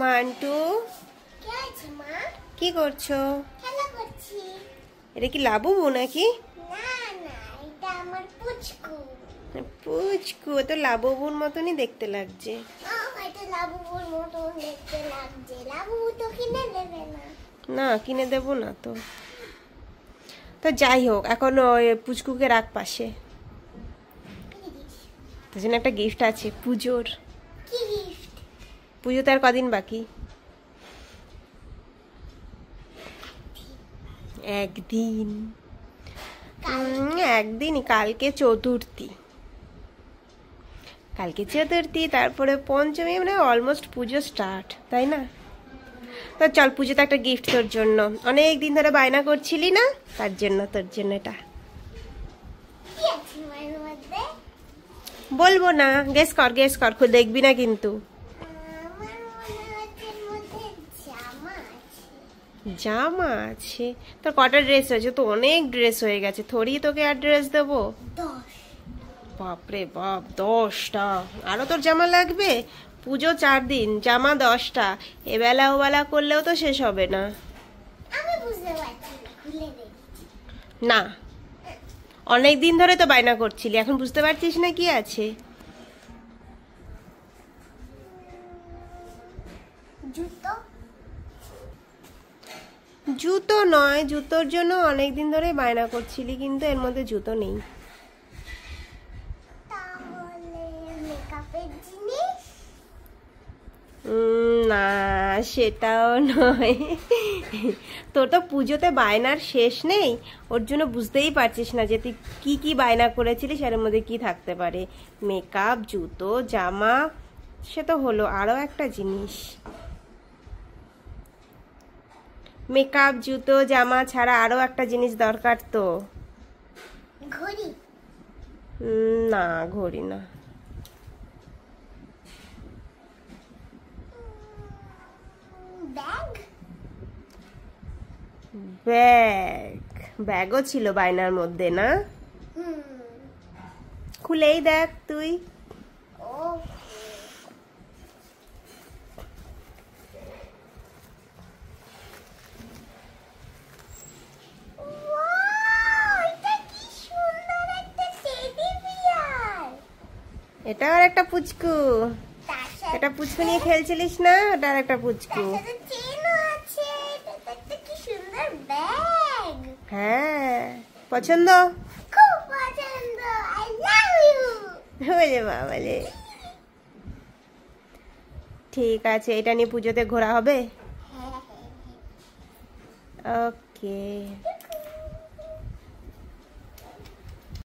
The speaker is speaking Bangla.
মান্টু কি করছো? এটা কি লাবুবু নাকি? পুচকু তো লাবুবুর মতনই দেখতে লাগছে। না কিনে দেবো না তো। তো যাই হোক, এখন ওই পুচকুকে রাখ পাশে। তার জন্য একটা গিফট আছে পুজোর। পুজো তো আর কদিন বাকি, একদিন। একদিনই, কালকে চতুর্থী। তারপরে পঞ্চমী, মানে অলমোস্ট পুজো স্টার্ট, তাই না? তো চল, পুজোতে একটা গিফট তোর জন্য। অনেক দিন ধরে বায়না করছিলি না, তার জন্য তোর জন্য এটা। বলবো না, গেস কর, খুব দেখবি না কিন্তু। জামা আছে? তোর কটা ড্রেস হয়েছে? তো অনেক ড্রেস হয়ে গেছে, থোড়ি তোকে আর ড্রেস দেবো? বাপরে বাপ, 10টা? আরো তোর জামা লাগবে? পুজো 4 দিন, জামা 10টা, এবেলা ওবেলা করলেও তো শেষ হবে না। না, অনেক দিন ধরে তো বায়না করছিলি, এখন বুঝতে পারছিস না কি আছে? জুতো নয়, জুতোর জন্য অনেক দিন ধরে বায়না করছিলি, কিন্তু এর মধ্যে জুতো নেই। না, সেটাও নয়। তোর তো পুজোতে বায়নার শেষ নেই, ওর জন্য বুঝতেই পারছিস না যে তুই কি কি বায়না করেছিলিস, এর মধ্যে কি থাকতে পারে। মেকআপ, জুতো, জামা, সে তো হলো, আরো একটা জিনিস। মেকআপ, জুতো, জামা ছাড়া আরো একটা জিনিস দরকার তো। ঘড়ি? না, ঘড়ি না। ব্যাগও ছিল বায়নার মধ্যে না? খুলেই দেখ তুই। এটা আর একটা পুচকু। এটা পুচকু নিয়ে খেলছিলিস না? ওটা আর একটা পুচকু। হ্যাঁ, পছন্দ? খুব পছন্দ। I love you. ওরে বাবারে। ঠিক আছে, এটা নিয়ে পুজোতে ঘোরা হবে। ওকে।